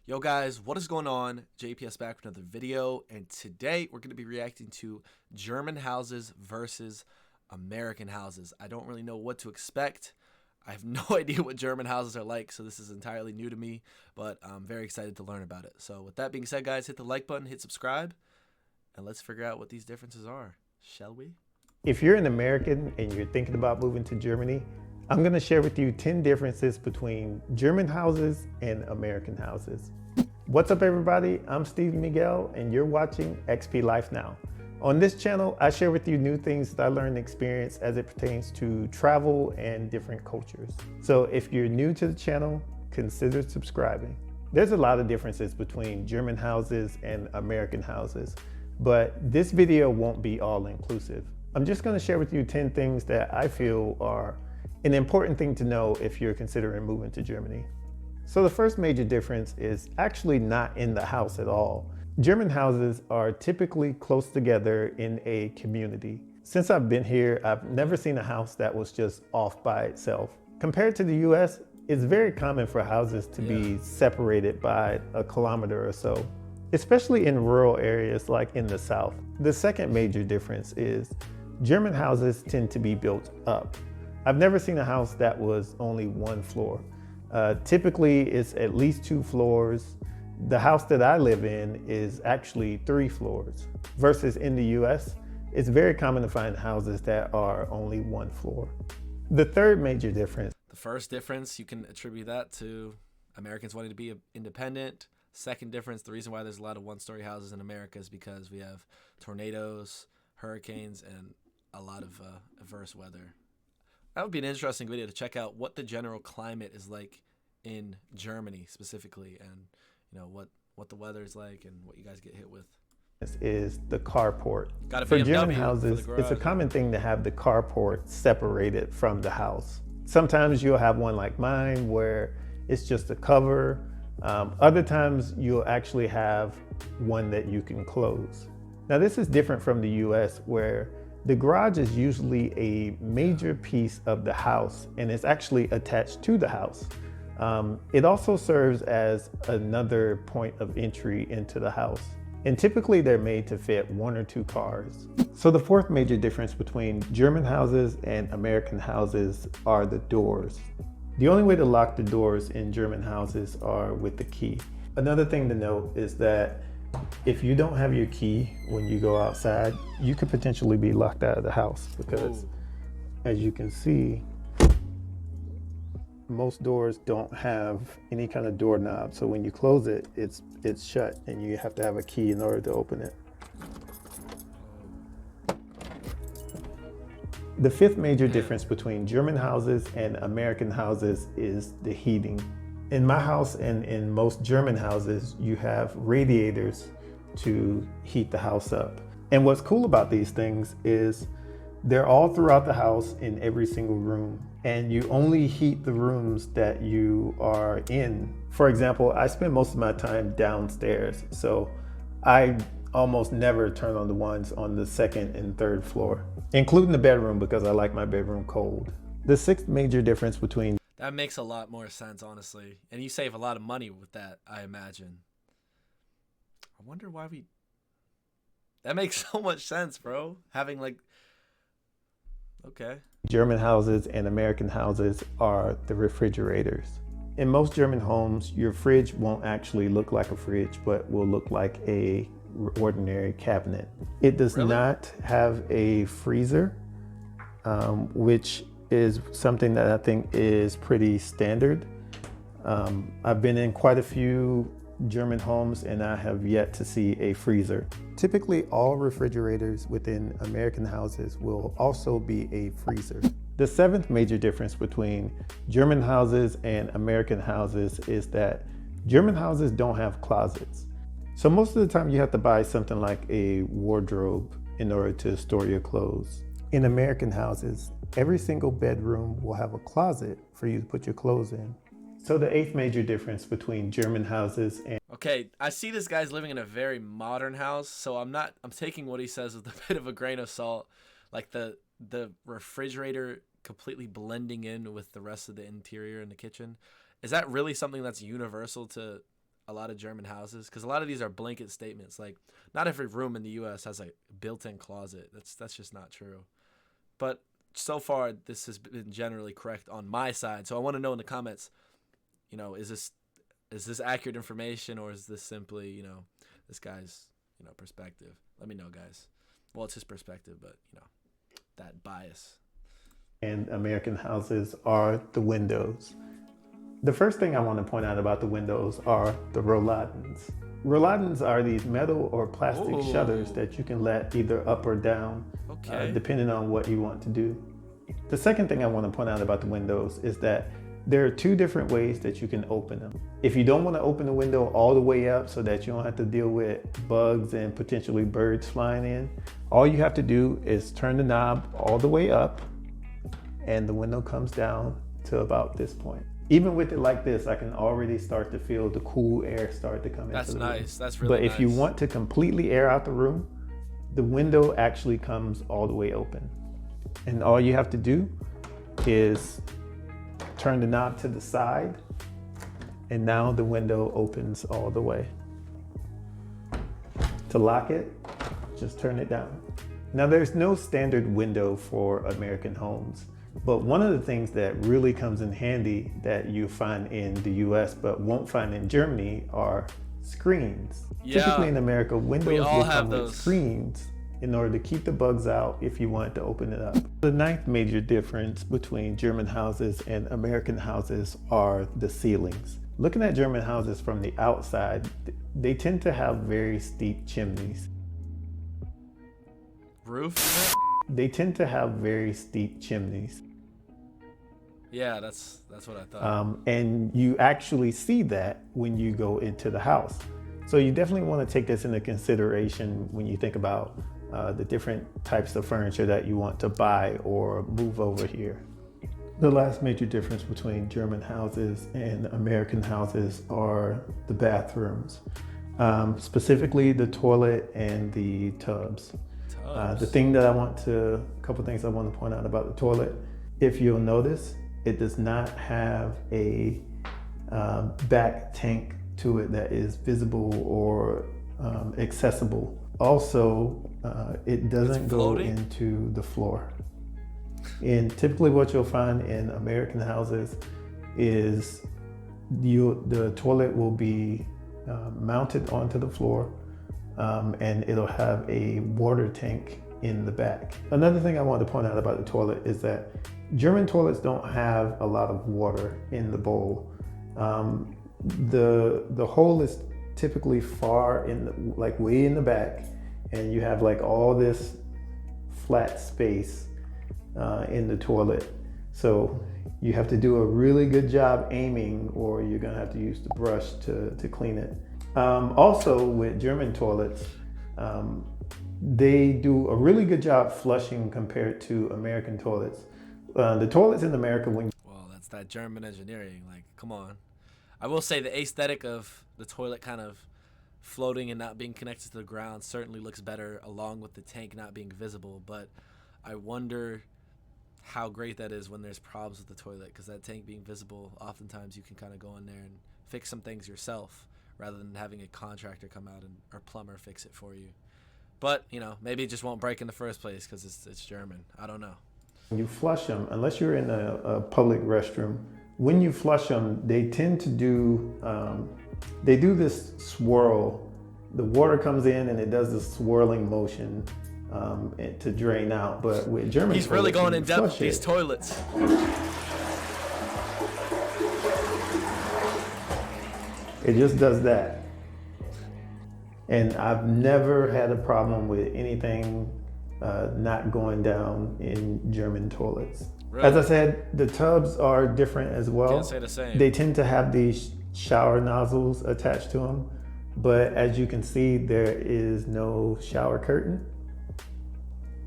Yo guys, what is going on? JPS back with another video, and today we're going to be reacting to German houses versus American houses. I don't really know what to expect. I have no idea what German houses are like, so this is entirely new to me, but I'm very excited to learn about it. So with that being said, guys, hit the like button, hit subscribe, and let's figure out what these differences are, shall we? If you're an American and you're thinking about moving to Germany, I'm going to share with you 10 differences between German houses and American houses. What's up everybody, I'm Steve Miguel and you're watching XP Life Now. On this channel, I share with you new things that I learned and experienced as it pertains to travel and different cultures. So if you're new to the channel, consider subscribing. There's a lot of differences between German houses and American houses, but this video won't be all inclusive. I'm just going to share with you 10 things that I feel are an important thing to know if you're considering moving to Germany. So the first major difference is actually not in the house at all. German houses are typically close together in a community. Since I've been here, I've never seen a house that was just off by itself. Compared to the US, it's very common for houses to be separated by a kilometer or so, especially in rural areas like in the South. The second major difference is German houses tend to be built up. I've never seen a house that was only one floor. Typically, it's at least 2 floors. The house that I live in is actually 3 floors. Versus in the US, it's very common to find houses that are only 1 floor. The third major difference. The first difference, you can attribute that to Americans wanting to be independent. Second difference, the reason why there's a lot of one-story houses in America is because we have tornadoes, hurricanes, and a lot of adverse weather. That would be an interesting video to check out what the general climate is like in Germany specifically, and what the weather is like and what you guys get hit with. This is the carport. Got a For BMW German for houses, the it's a garage. common thing to have the carport separated from the house. Sometimes you'll have one like mine where it's just a cover. Other times you'll actually have one that you can close. Now this is different from the US where the garage is usually a major piece of the house and it's actually attached to the house. It also serves as another point of entry into the house. And typically they're made to fit 1 or 2 cars. So the fourth major difference between German houses and American houses are the doors. The only way to lock the doors in German houses are with the key. Another thing to note is that if you don't have your key when you go outside, you could potentially be locked out of the house because as you can see, most doors don't have any kind of doorknob. So when you close it, it's shut and you have to have a key in order to open it. The fifth major difference between German houses and American houses is the heating. In my house and in most German houses, you have radiators to heat the house up. And what's cool about these things is they're all throughout the house in every single room. And you only heat the rooms that you are in. For example, I spend most of my time downstairs. So I almost never turn on the ones on the 2nd and 3rd floor, including the bedroom because I like my bedroom cold. The sixth major difference between That makes a lot more sense, honestly. And you save a lot of money with that, I imagine. I wonder why we... That makes so much sense, bro. Having like... Okay. German houses and American houses are the refrigerators. In most German homes, your fridge won't actually look like a fridge, but will look like a ordinary cabinet. It does not have a freezer, which is something that I think is pretty standard. I've been in quite a few German homes and I have yet to see a freezer. Typically all refrigerators within American houses will also be a freezer. The seventh major difference between German houses and American houses is that German houses don't have closets. So most of the time you have to buy something like a wardrobe in order to store your clothes. In American houses, every single bedroom will have a closet for you to put your clothes in. So the eighth major difference between German houses and... Okay, I see this guy's living in a very modern house, so I'm taking what he says with a bit of a grain of salt. Like the refrigerator completely blending in with the rest of the interior in the kitchen. Is that really something that's universal to a lot of German houses, because a lot of these are blanket statements. Like, not every room in the U.S. has a built-in closet. That's just not true. But so far, this has been generally correct on my side. So I want to know in the comments, is this accurate information, or is this simply, this guy's, perspective? Let me know, guys. Well, it's his perspective, but, that bias. And American houses are the windows. The first thing I want to point out about the windows are the rolladins. Rolladins are these metal or plastic shutters that you can let either up or down, depending on what you want to do. The second thing I want to point out about the windows is that there are two different ways that you can open them. If you don't want to open the window all the way up so that you don't have to deal with bugs and potentially birds flying in, all you have to do is turn the knob all the way up and the window comes down to about this point. Even with it like this, I can already start to feel the cool air start to come into the room. That's nice. That's really nice. But if you want to completely air out the room, the window actually comes all the way open. And all you have to do is turn the knob to the side, and now the window opens all the way. To lock it, just turn it down. Now, there's no standard window for American homes. But one of the things that really comes in handy that you find in the US but won't find in Germany are screens. Yeah, typically in America, windows will come those with screens in order to keep the bugs out if you want to open it up. The ninth major difference between German houses and American houses are the ceilings. Looking at German houses from the outside, they tend to have very steep chimneys. Roof? They tend to have very steep chimneys. Yeah, that's what I thought. And you actually see that when you go into the house. So you definitely want to take this into consideration when you think about the different types of furniture that you want to buy or move over here. The last major difference between German houses and American houses are the bathrooms, specifically the toilet and the tubs. A couple things I want to point out about the toilet. If you'll notice, it does not have a back tank to it that is visible or accessible. Also, it doesn't go into the floor. And typically what you'll find in American houses is the toilet will be mounted onto the floor, and it'll have a water tank in the back. Another thing I want to point out about the toilet is that German toilets don't have a lot of water in the bowl. The hole is typically far in way in the back, and you have all this flat space in the toilet. So you have to do a really good job aiming, or you're gonna have to use the brush to clean it. Also with German toilets, they do a really good job flushing compared to American toilets. The toilets in America, well, that's that German engineering. Come on. I will say the aesthetic of the toilet kind of floating and not being connected to the ground certainly looks better, along with the tank not being visible. But I wonder how great that is when there's problems with the toilet, because that tank being visible, oftentimes you can kind of go in there and fix some things yourself rather than having a contractor come out or plumber fix it for you. But, maybe it just won't break in the first place because it's German. I don't know. When you flush them, unless you're in a public restroom, when you flush them, they tend to do this swirl. The water comes in and it does this swirling motion to drain out. But with German He's really going in depth with these toilets. It just does that. And I've never had a problem with anything not going down in German toilets. Really? As I said, the tubs are different as well. Can't say the same. They tend to have these shower nozzles attached to them, but as you can see, there is no shower curtain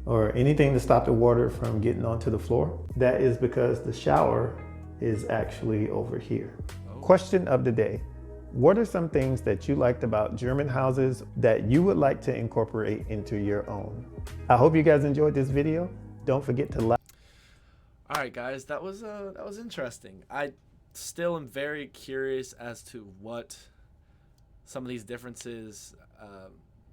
or anything to stop the water from getting onto the floor. That is because the shower is actually over here. Oh. Question of the day. What are some things that you liked about German houses that you would like to incorporate into your own? I hope you guys enjoyed this video. Don't forget to like. All right, guys, that was interesting. I still am very curious as to what some of these differences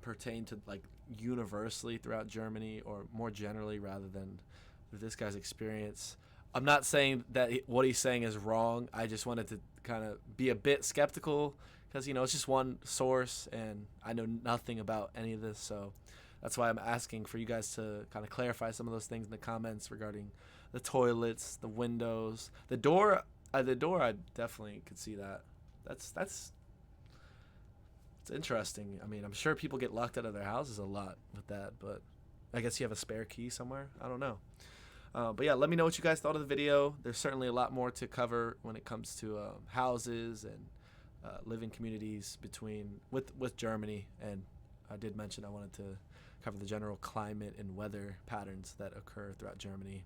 pertain to like universally throughout Germany or more generally rather than this guy's experience. I'm not saying that what he's saying is wrong. I just wanted to kind of be a bit skeptical because, you know, it's just one source and I know nothing about any of this. So that's why I'm asking for you guys to kind of clarify some of those things in the comments regarding the toilets, the windows, the door. The door, I definitely could see that. That's it's interesting. I mean, I'm sure people get locked out of their houses a lot with that, but I guess you have a spare key somewhere. I don't know. But yeah, let me know what you guys thought of the video. There's certainly a lot more to cover when it comes to houses and living communities with Germany. And I did mention I wanted to cover the general climate and weather patterns that occur throughout Germany,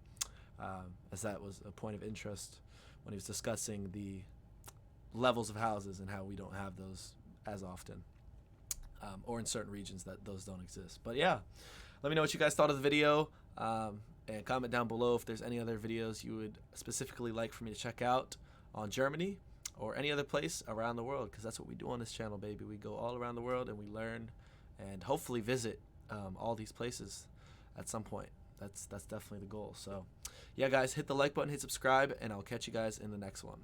as that was a point of interest when he was discussing the levels of houses and how we don't have those as often, or in certain regions that those don't exist. But yeah, let me know what you guys thought of the video, and comment down below if there's any other videos you would specifically like for me to check out on Germany or any other place around the world, because that's what we do on this channel, baby. We go all around the world and we learn and hopefully visit all these places at some point. That's definitely the goal. So yeah, guys, hit the like button, hit subscribe, and I'll catch you guys in the next one.